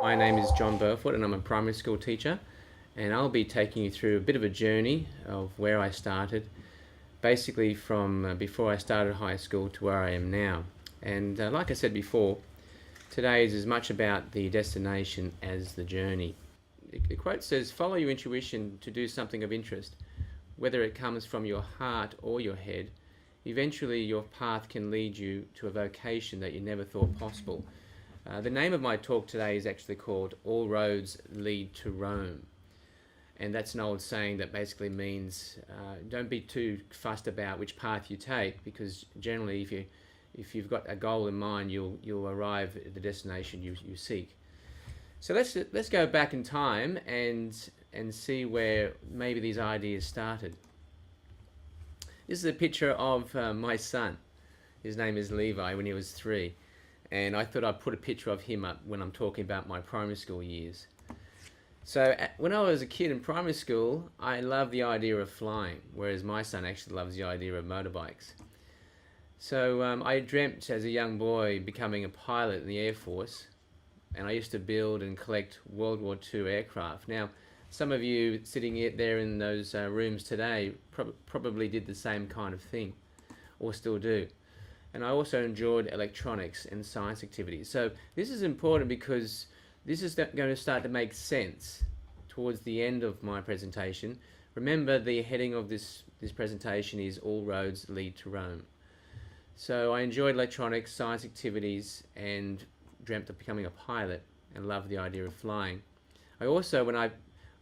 My name is John Burfoot and I'm a primary school teacher, and I'll be taking you through a bit of a journey of where I started, basically from before I started high school to where I am now. And like I said before, today is as much about the destination as the journey. The quote says, "Follow your intuition to do something of interest. Whether it comes from your heart or your head, eventually your path can lead you to a vocation that you never thought possible." The name of my talk today is actually called "All Roads Lead to Rome." And that's an old saying that basically means don't be too fussed about which path you take, because generally if you've got a goal in mind, you'll arrive at the destination you seek. So let's go back in time and see where maybe these ideas started. This is a picture of my son. His name is Levi, when he was 3. And I thought I'd put a picture of him up when I'm talking about my primary school years. So when I was a kid in primary school, I loved the idea of flying, whereas my son actually loves the idea of motorbikes. So I dreamt as a young boy becoming a pilot in the Air Force, and I used to build and collect World War II aircraft. Now, some of you sitting there in those rooms today probably did the same kind of thing, or still do. And I also enjoyed electronics and science activities. So this is important because this is going to start to make sense towards the end of my presentation. Remember, the heading of this presentation is "All Roads Lead to Rome." So I enjoyed electronics, science activities, and dreamt of becoming a pilot and loved the idea of flying. I also, when I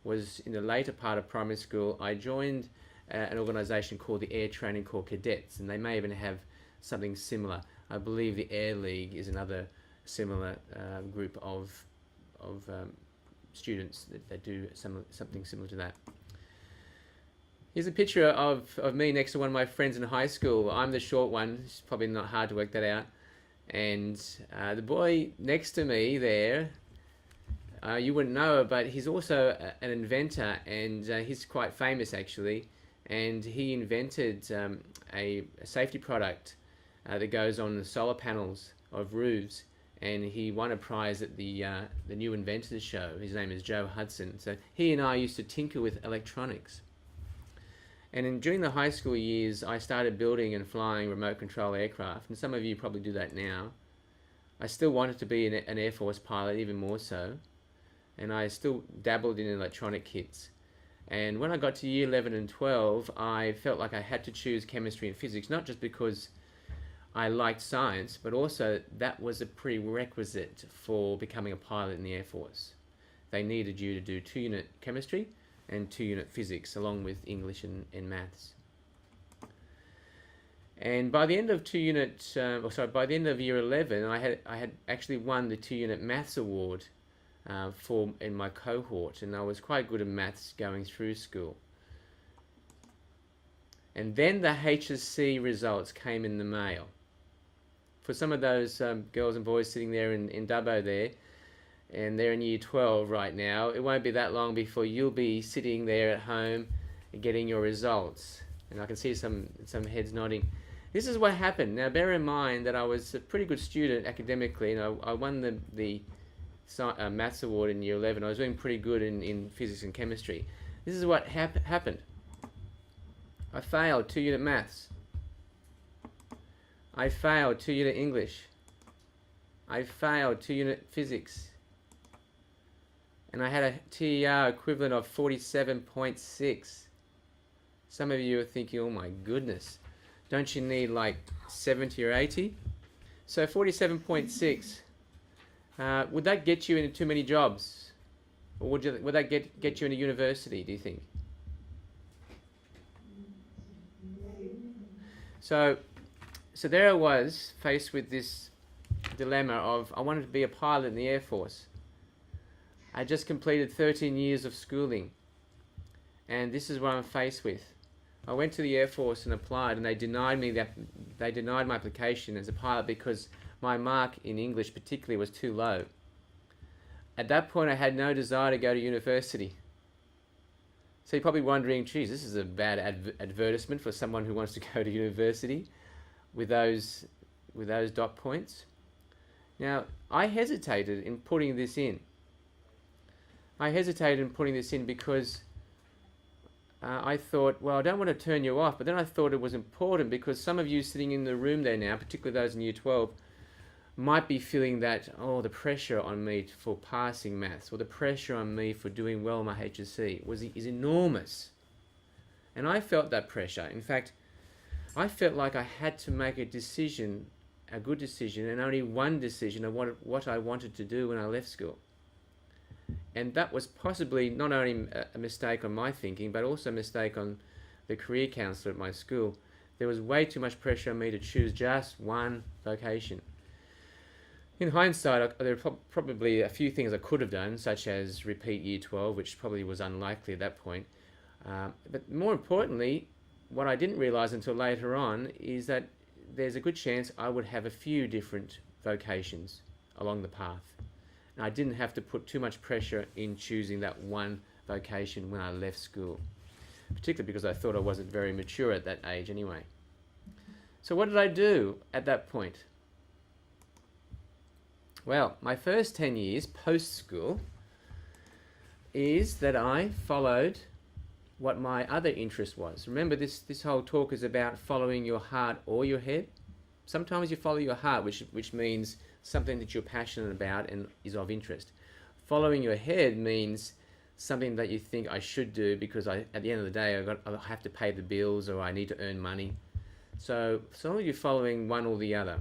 was in the later part of primary school, I joined an organisation called the Air Training Corps Cadets, and they may even have something similar. I believe the Air League is another similar group of students that do something similar to that. Here's a picture of me next to one of my friends in high school. I'm the short one. It's probably not hard to work that out. And the boy next to me there, you wouldn't know, but he's also an inventor, and he's quite famous actually. And he invented a safety product that goes on the solar panels of roofs, and he won a prize at the New Inventors Show. His name is Joe Hudson. So he and I used to tinker with electronics. And during the high school years, I started building and flying remote control aircraft, and some of you probably do that now. I still wanted to be an Air Force pilot, even more so, and I still dabbled in electronic kits. And when I got to year 11 and 12, I felt like I had to choose chemistry and physics, not just because I liked science, but also that was a prerequisite for becoming a pilot in the Air Force. They needed you to do 2-unit chemistry and 2-unit physics, along with English and maths. And by the end of by the end of year 11, I had actually won the 2-unit maths award in my cohort, and I was quite good at maths going through school. And then the HSC results came in the mail. For some of those girls and boys sitting there in Dubbo there, and they're in year 12 right now, it won't be that long before you'll be sitting there at home getting your results. And I can see some heads nodding. This is what happened. Now bear in mind that I was a pretty good student academically, and I won the maths award in year 11. I was doing pretty good in physics and chemistry. This is what happened. I failed 2-unit maths. I failed 2-unit English. I failed 2-unit physics. And I had a TER equivalent of 47.6. Some of you are thinking, oh my goodness, don't you need like 70 or 80? So 47.6, would that get you into too many jobs? Or would that get you into university, do you think? So there I was, faced with this dilemma of I wanted to be a pilot in the Air Force. I just completed 13 years of schooling, and this is what I'm faced with. I went to the Air Force and applied, and they denied my application as a pilot because my mark in English particularly was too low. At that point, I had no desire to go to university. So you're probably wondering, geez, this is a bad advertisement for someone who wants to go to university. with those dot points. Now, I hesitated in putting this in. Because I thought, well, I don't want to turn you off, but then I thought it was important because some of you sitting in the room there now, particularly those in Year 12, might be feeling that, the pressure on me for passing maths, or the pressure on me for doing well in my HSC is enormous. And I felt that pressure. In fact, I felt like I had to make a decision, a good decision, and only one decision of what I wanted to do when I left school. And that was possibly not only a mistake on my thinking, but also a mistake on the career counsellor at my school. There was way too much pressure on me to choose just one vocation. In hindsight, there are probably a few things I could have done, such as repeat Year 12, which probably was unlikely at that point. But more importantly, what I didn't realise until later on is that there's a good chance I would have a few different vocations along the path. And I didn't have to put too much pressure in choosing that one vocation when I left school, particularly because I thought I wasn't very mature at that age anyway. So what did I do at that point? Well, my first 10 years post-school is that I followed what my other interest was. Remember, this whole talk is about following your heart or your head. Sometimes you follow your heart, which means something that you're passionate about and is of interest. Following your head means something that you think I should do because at the end of the day I have to pay the bills or I need to earn money. So some of you following one or the other.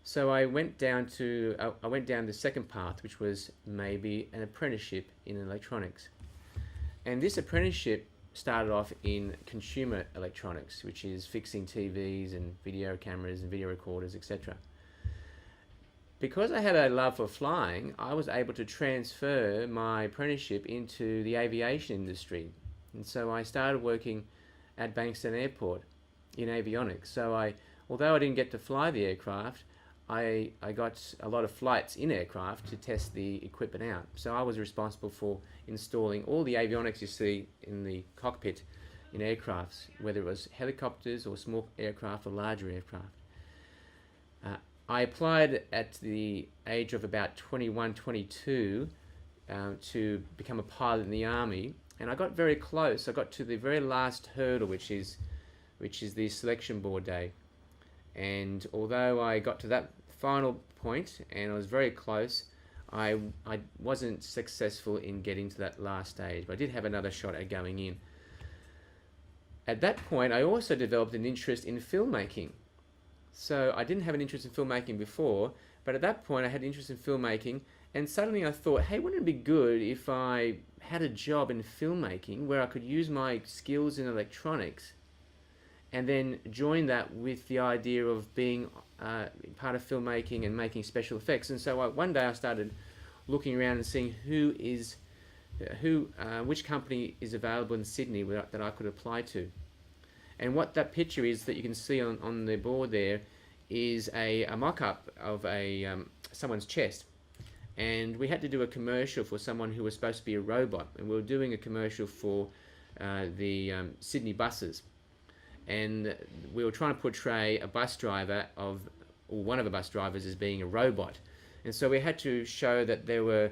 So I went down the second path, which was maybe an apprenticeship in electronics. And this apprenticeship started off in consumer electronics, which is fixing TVs and video cameras and video recorders, etc. Because I had a love for flying, I was able to transfer my apprenticeship into the aviation industry. And so I started working at Bankstown Airport in avionics. So although I didn't get to fly the aircraft, I got a lot of flights in aircraft to test the equipment out. So I was responsible for installing all the avionics you see in the cockpit in aircrafts, whether it was helicopters or small aircraft or larger aircraft. I applied at the age of about 21, 22 to become a pilot in the Army, and I got very close. I got to the very last hurdle, which is the selection board day. And although I got to that final point and I was very close, I wasn't successful in getting to that last stage, but I did have another shot at going in. At that point, I also developed an interest in filmmaking. So I didn't have an interest in filmmaking before, but at that point I had interest in filmmaking, and suddenly I thought, hey, wouldn't it be good if I had a job in filmmaking where I could use my skills in electronics and then join that with the idea of being part of filmmaking and making special effects. And so one day I started looking around and seeing which company is available in Sydney that I could apply to. And what that picture is that you can see on the board there is a mock-up of someone's chest. And we had to do a commercial for someone who was supposed to be a robot. And we were doing a commercial for the Sydney buses. And we were trying to portray a bus driver or one of the bus drivers as being a robot. And so we had to show that there were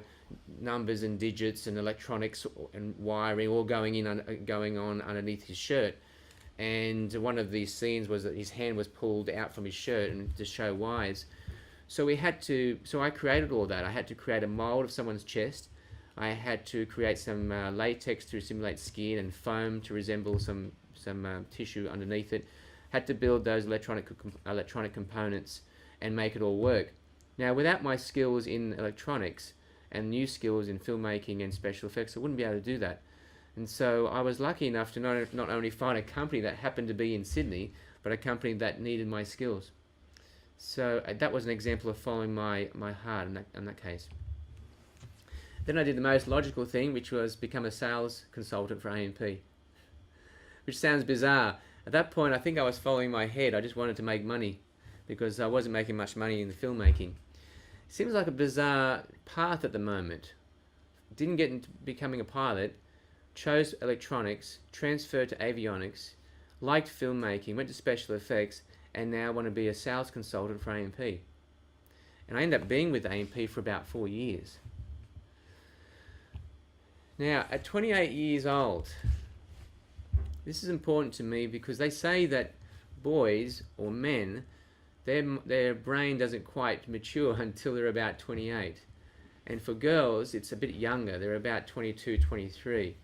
numbers and digits and electronics and wiring all going on underneath his shirt. And one of these scenes was that his hand was pulled out from his shirt and to show wires. So I created all that. I had to create a mold of someone's chest. I had to create some latex to simulate skin and foam to resemble some tissue underneath it. Had to build those electronic components and make it all work. Now, without my skills in electronics and new skills in filmmaking and special effects, I wouldn't be able to do that. And so I was lucky enough to not only find a company that happened to be in Sydney, but a company that needed my skills. So that was an example of following my heart in that case. Then I did the most logical thing, which was become a sales consultant for A&P, which sounds bizarre. At that point, I think I was following my head. I just wanted to make money because I wasn't making much money in the filmmaking. It seems like a bizarre path at the moment. Didn't get into becoming a pilot, chose electronics, transferred to avionics. liked filmmaking, went to special effects, and now want to be a sales consultant for A&P. And I ended up being with A&P for about 4 years. Now, at 28 years old, this is important to me because they say that boys or men, their brain doesn't quite mature until they're about 28. And for girls, it's a bit younger. They're about 22, 23.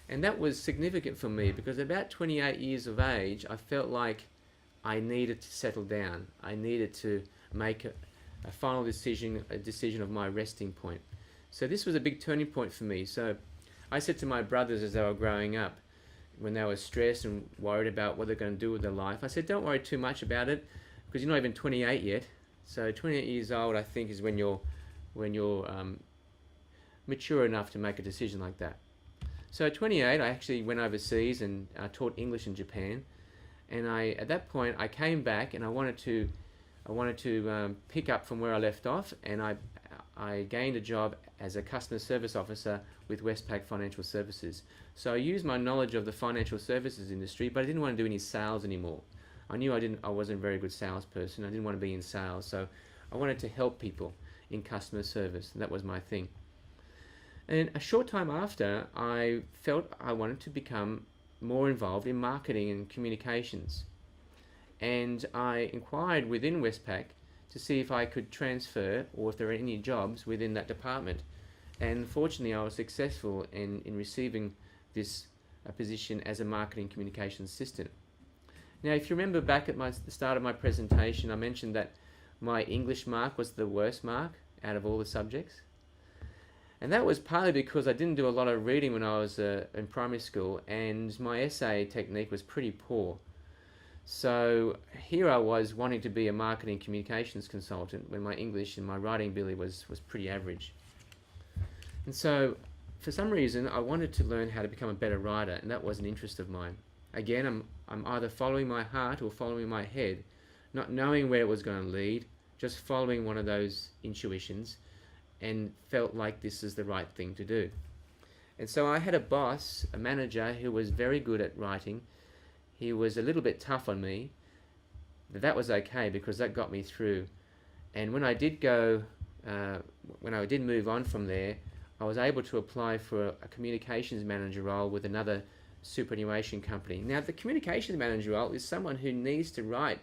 And that was significant for me because at about 28 years of age, I felt like I needed to settle down. I needed to make a final decision, a decision of my resting point. So this was a big turning point for me. So I said to my brothers as they were growing up, when they were stressed and worried about what they're going to do with their life, I said, don't worry too much about it because you're not even 28 yet. So 28 years old, I think, is when you're mature enough to make a decision like that. So at 28, I actually went overseas and taught English in Japan. And at that point, I came back and I wanted to pick up from where I left off, and I gained a job as a customer service officer with Westpac Financial Services. So I used my knowledge of the financial services industry, but I didn't want to do any sales anymore. I knew I wasn't a very good salesperson. I didn't want to be in sales, so I wanted to help people in customer service, and that was my thing. And a short time after, I felt I wanted to become more involved in marketing and communications. And I inquired within Westpac to see if I could transfer or if there were any jobs within that department. And fortunately, I was successful in receiving this position as a marketing communications assistant. Now, if you remember back at the start of my presentation, I mentioned that my English mark was the worst mark out of all the subjects. And that was partly because I didn't do a lot of reading when I was in primary school, and my essay technique was pretty poor. So here I was wanting to be a marketing communications consultant when my English and my writing ability was pretty average. And so for some reason I wanted to learn how to become a better writer, and that was an interest of mine. Again, I'm either following my heart or following my head, not knowing where it was going to lead, just following one of those intuitions, and felt like this is the right thing to do. And so I had a boss, a manager, who was very good at writing. He was a little bit tough on me, but that was okay because that got me through. And when I did move on from there, I was able to apply for a communications manager role with another superannuation company. Now, the communications manager role is someone who needs to write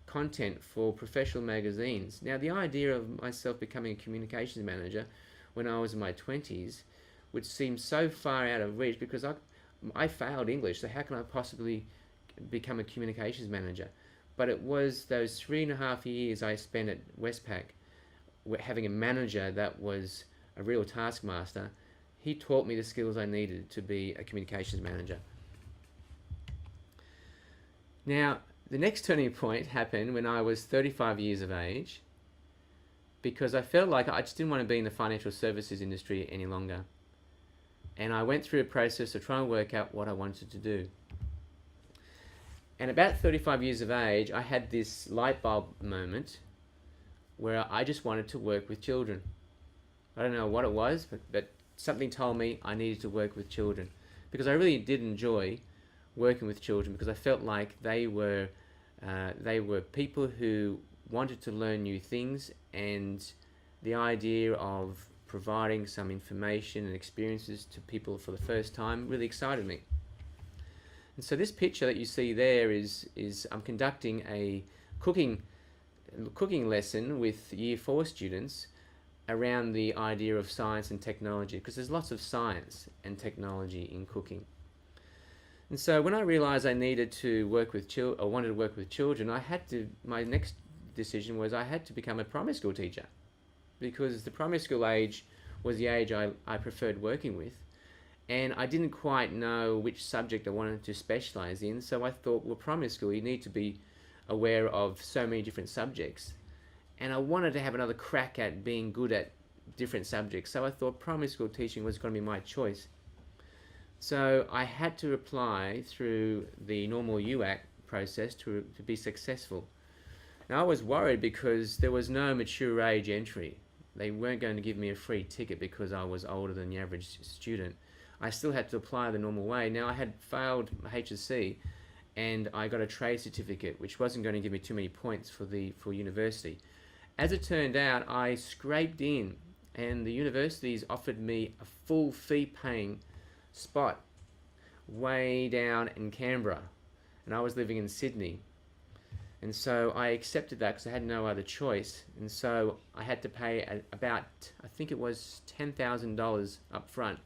content for professional magazines. Now, the idea of myself becoming a communications manager when I was in my 20s would seem so far out of reach because I failed English, so how can I possibly become a communications manager? But it was those 3.5 years I spent at Westpac having a manager that was a real taskmaster. He taught me the skills I needed to be a communications manager. Now, the next turning point happened when I was 35 years of age because I felt like I just didn't want to be in the financial services industry any longer. And I went through a process of trying to work out what I wanted to do. And about 35 years of age, I had this light bulb moment where I just wanted to work with children. I don't know what it was, but something told me I needed to work with children because I really did enjoy working with children because I felt like they were people who wanted to learn new things, and the idea of providing some information and experiences to people for the first time really excited me. And so this picture that you see there is I'm conducting a cooking lesson with Year 4 students around the idea of science and technology, because there's lots of science and technology in cooking. And so when I realized I needed to work with wanted to work with children, my next decision was I had to become a primary school teacher, because the primary school age was the age I preferred working with. And I didn't quite know which subject I wanted to specialise in, so I thought, well, primary school, you need to be aware of so many different subjects. And I wanted to have another crack at being good at different subjects, so I thought primary school teaching was going to be my choice. So I had to apply through the normal UAC process to be successful. Now I was worried because there was no mature age entry. They weren't going to give me a free ticket because I was older than the average student. I still had to apply the normal way. Now I had failed HSC, and I got a trade certificate, which wasn't going to give me too many points for university. As it turned out, I scraped in, and the universities offered me a full fee-paying spot way down in Canberra, and I was living in Sydney. And so I accepted that because I had no other choice. And so I had to pay about, I think it was $10,000 up front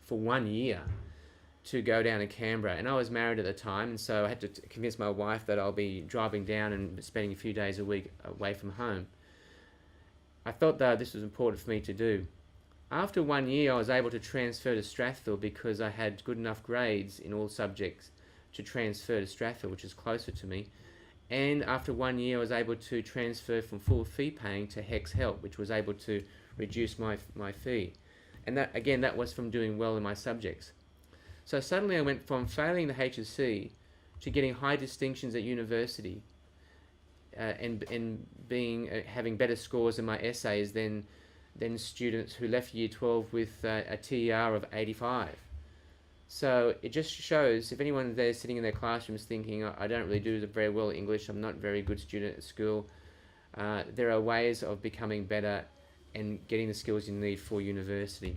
for 1 year to go down to Canberra. And I was married at the time, and so I had to convince my wife that I'll be driving down and spending a few days a week away from home. I thought that this was important for me to do. After 1 year, I was able to transfer to Strathfield because I had good enough grades in all subjects to transfer to Strathfield, which is closer to me. And after 1 year, I was able to transfer from full fee paying to HEX Help, which was able to reduce my fee. And that, again, that was from doing well in my subjects. So suddenly I went from failing the HSC to getting high distinctions at university, and having better scores in my essays than students who left year 12 with a TER of 85. So it just shows, if anyone there sitting in their classrooms thinking, I don't really do very well at English, I'm not a very good student at school, there are ways of becoming better and getting the skills you need for university.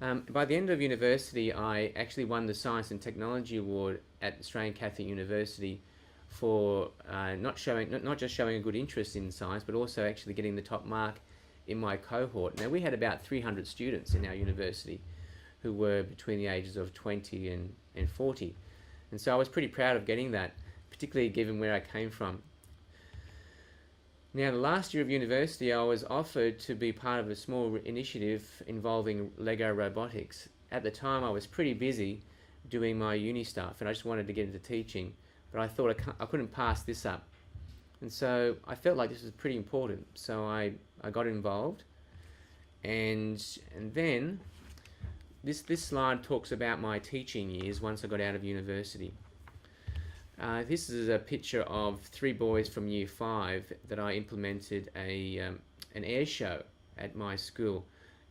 By the end of university, I actually won the Science and Technology Award at Australian Catholic University for not just showing a good interest in science, but also actually getting the top mark in my cohort. Now, we had about 300 students in our university who were between the ages of 20 and 40. And so I was pretty proud of getting that, particularly given where I came from. Now, the last year of university, I was offered to be part of a small initiative involving Lego robotics. At the time, I was pretty busy doing my uni stuff, and I just wanted to get into teaching, but I thought I couldn't pass this up. And so I felt like this was pretty important, so I got involved. And then this slide talks about my teaching years once I got out of university. This is a picture of 3 boys from year 5 that I implemented an air show at my school,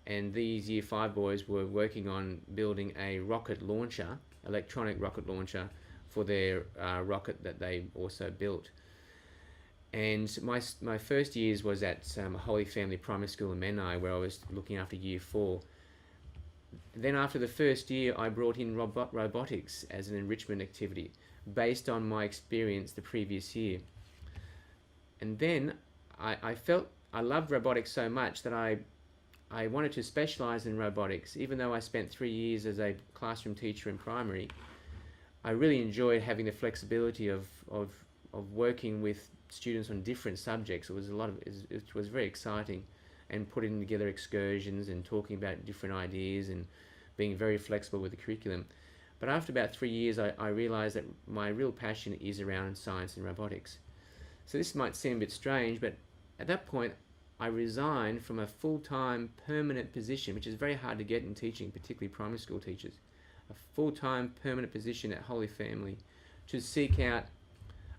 and these year 5 boys were working on building a rocket launcher, electronic rocket launcher, for their rocket that they also built. And my first years was at Holy Family Primary School in Menai, where I was looking after year 4. Then after the first year, I brought in robotics as an enrichment activity based on my experience the previous year. And then I felt I loved robotics so much that I wanted to specialise in robotics. Even though I spent 3 years as a classroom teacher in primary, I really enjoyed having the flexibility of working with students on different subjects. It was very exciting, and putting together excursions and talking about different ideas and being very flexible with the curriculum. But after about 3 years, I realised that my real passion is around science and robotics. So this might seem a bit strange, but at that point, I resigned from a full-time permanent position, which is very hard to get in teaching, particularly primary school teachers, a full-time permanent position at Holy Family, to seek out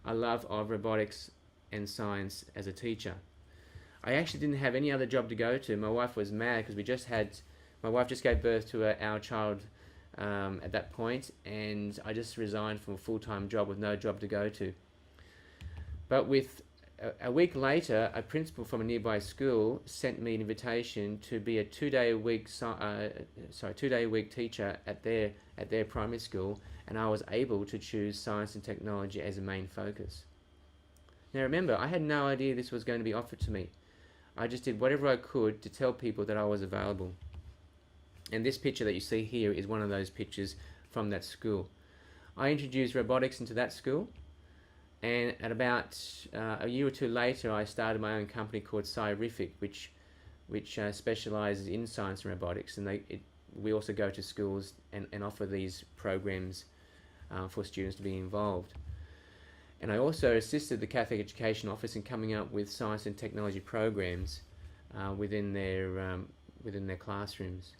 a love of robotics and science as a teacher. I actually didn't have any other job to go to. My wife was mad because my wife just gave birth to our child at that point, and I just resigned from a full-time job with no job to go to. But with a week later, a principal from a nearby school sent me an invitation to be a 2-day a week teacher at their primary school, and I was able to choose science and technology as a main focus. Now remember, I had no idea this was going to be offered to me. I just did whatever I could to tell people that I was available. And this picture that you see here is one of those pictures from that school. I introduced robotics into that school, and at about a year or 2 later, I started my own company called Sciriffic, which specialises in science and robotics, and we also go to schools and offer these programs for students to be involved. And I also assisted the Catholic Education Office in coming up with science and technology programs within their classrooms.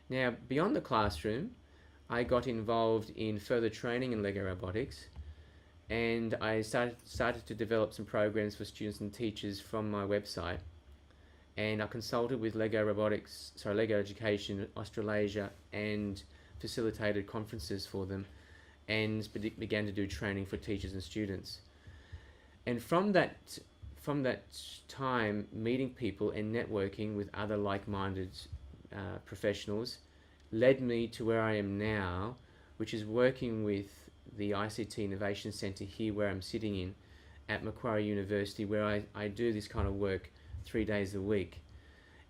Now, beyond the classroom, I got involved in further training in Lego robotics, and I started to develop some programs for students and teachers from my website. And I consulted with Lego Education Australasia, and facilitated conferences for them. and began to do training for teachers and students. And from that time, meeting people and networking with other like-minded professionals led me to where I am now, which is working with the ICT Innovations Centre here where I'm sitting in at Macquarie University, where I do this kind of work 3 days a week.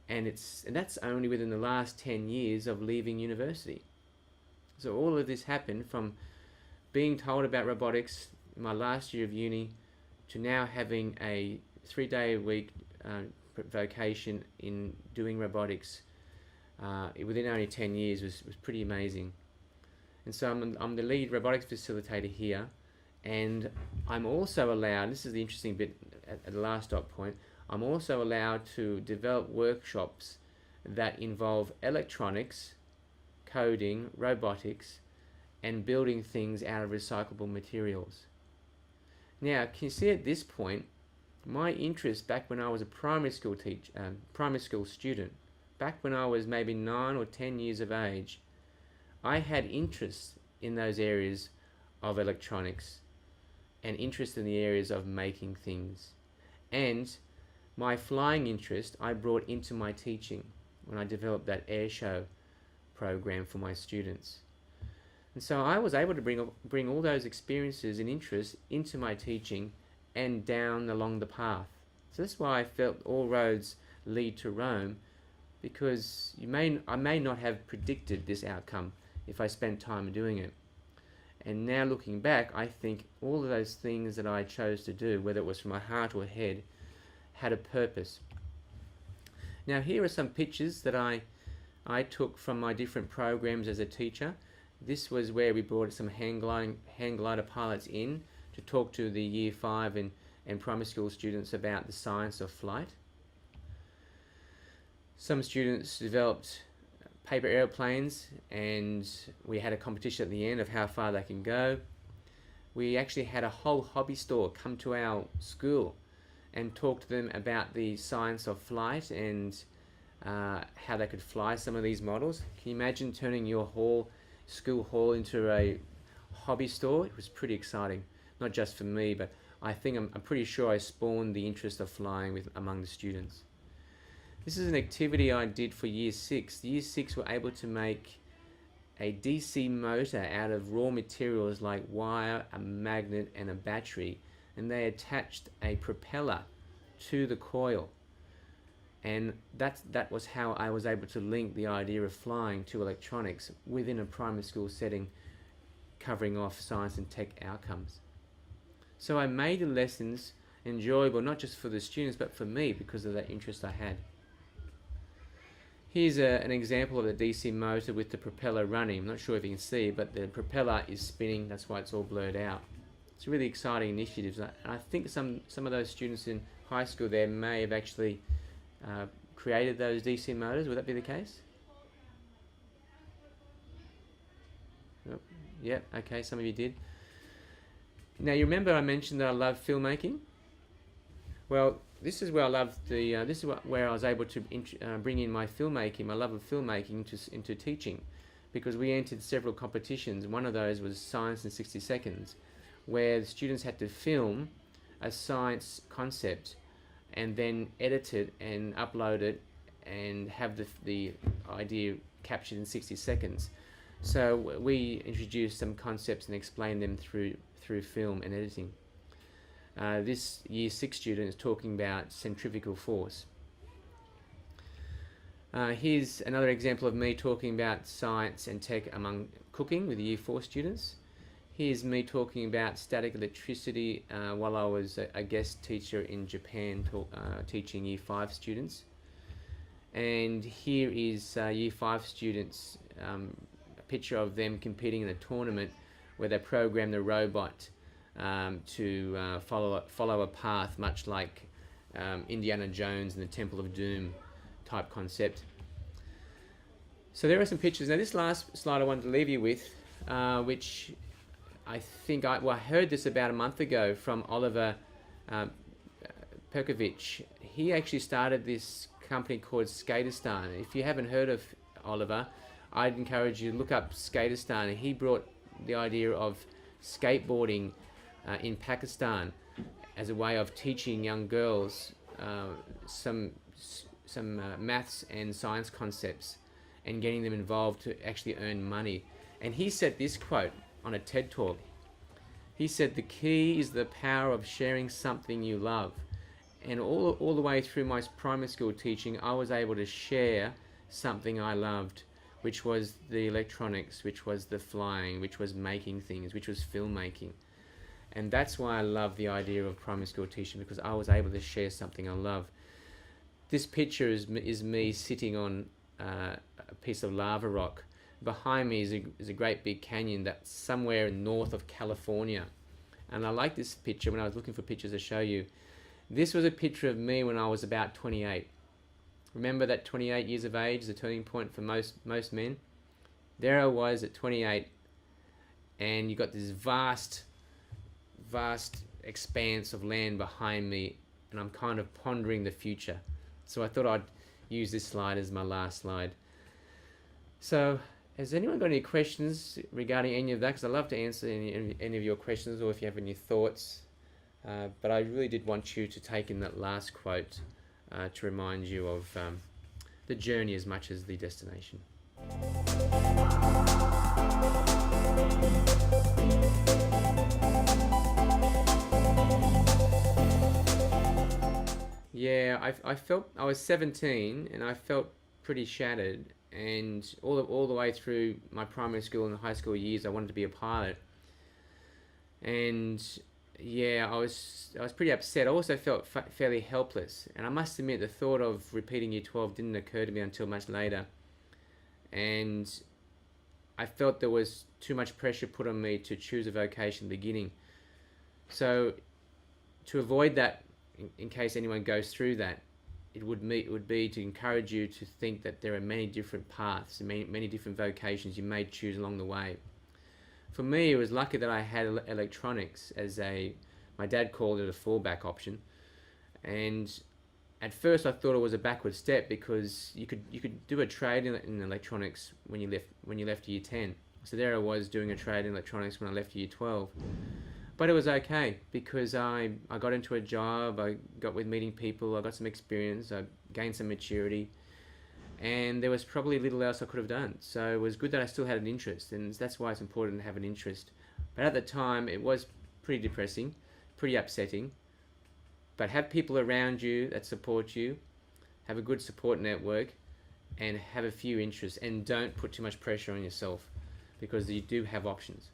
And that's only within the last 10 years of leaving university. So all of this happened from being told about robotics in my last year of uni to now having a 3-day-a-week vocation in doing robotics within only 10 years was pretty amazing. And so I'm the lead robotics facilitator here, and I'm also allowed, this is the interesting bit at the last dot point, I'm also allowed to develop workshops that involve electronics, coding, robotics, and building things out of recyclable materials. Now, can you see at this point, my interest back when I was a primary school student, back when I was maybe 9 or 10 years of age, I had interest in those areas of electronics and interest in the areas of making things. And my flying interest I brought into my teaching when I developed that air show program for my students. And so I was able to bring all those experiences and interests into my teaching and down along the path. So that's why I felt all roads lead to Rome, because I may not have predicted this outcome if I spent time doing it. And now looking back, I think all of those things that I chose to do, whether it was from my heart or head, had a purpose. Now here are some pictures that I took from my different programs as a teacher. This was where we brought some hang glider pilots in to talk to the Year 5 and primary school students about the science of flight. Some students developed paper airplanes, and we had a competition at the end of how far they can go. We actually had a whole hobby store come to our school and talk to them about the science of flight and how they could fly some of these models. Can you imagine turning your school hall into a hobby store? It was pretty exciting, not just for me, but I think I'm pretty sure I spawned the interest of flying among the students. This is an activity I did for Year 6. Year 6 were able to make a DC motor out of raw materials like wire, a magnet, and a battery, and they attached a propeller to the coil. And that was how I was able to link the idea of flying to electronics within a primary school setting, covering off science and tech outcomes. So I made the lessons enjoyable, not just for the students, but for me, because of that interest I had. Here's an example of a DC motor with the propeller running. I'm not sure if you can see, but the propeller is spinning. That's why it's all blurred out. It's really exciting initiatives. And I think some of those students in high school there may have actually created those DC motors. Would that be the case? Yep. Yeah, okay, some of you did. Now, you remember I mentioned that I love filmmaking? Well, this is where I love where I was able to bring in my filmmaking, my love of filmmaking, into teaching, because we entered several competitions. One of those was Science in 60 Seconds, where the students had to film a science concept and then edit it and upload it and have the idea captured in 60 seconds. So we introduced some concepts and explained them through film and editing. This Year 6 student is talking about centrifugal force. Here's another example of me talking about science and tech among cooking with the Year 4 students. Here's me talking about static electricity while I was a guest teacher in Japan teaching Year 5 students. And here is Year 5 students, a picture of them competing in a tournament where they programmed the robot to follow a path, much like Indiana Jones and the Temple of Doom type concept. So there are some pictures. Now this last slide I wanted to leave you with, which I think I heard this about a month ago from Oliver Perkovich. He actually started this company called Skaterstan. If you haven't heard of Oliver, I'd encourage you to look up Skaterstan. He brought the idea of skateboarding in Pakistan as a way of teaching young girls some maths and science concepts and getting them involved to actually earn money. And he said this quote on a TED Talk. He said, "The key is the power of sharing something you love." And all the way through my primary school teaching, I was able to share something I loved, which was the electronics, which was the flying, which was making things, which was filmmaking. And that's why I love the idea of primary school teaching, because I was able to share something I love. This picture is me sitting on a piece of lava rock. Behind me is a great big canyon that's somewhere north of California. And I like this picture. When I was looking for pictures to show you, this was a picture of me when I was about 28. Remember that 28 years of age is a turning point for most men? There I was at 28, and you got this vast expanse of land behind me, and I'm kind of pondering the future. So I thought I'd use this slide as my last slide. So has anyone got any questions regarding any of that? Because I'd love to answer any of your questions, or if you have any thoughts. But I really did want you to take in that last quote to remind you of the journey as much as the destination. Yeah, I felt, I was 17 and I felt pretty shattered, and all the way through my primary school and high school years I wanted to be a pilot. And yeah, I was pretty upset. I also felt fairly helpless, and I must admit the thought of repeating year 12 didn't occur to me until much later. And I felt there was too much pressure put on me to choose a vocation at the beginning. So to avoid that, in case anyone goes through that, it would be to encourage you to think that there are many different paths and many different vocations you may choose along the way. For me, it was lucky that I had electronics as my dad called it a fallback option. And at first I thought it was a backward step, because you could do a trade in electronics when you left year 10. So there I was doing a trade in electronics when I left year 12. But it was okay, because I got into a job, I got with meeting people, I got some experience, I gained some maturity, and there was probably little else I could have done. So it was good that I still had an interest, and that's why it's important to have an interest. But at the time, it was pretty depressing, pretty upsetting. But have people around you that support you, have a good support network, and have a few interests, and don't put too much pressure on yourself, because you do have options.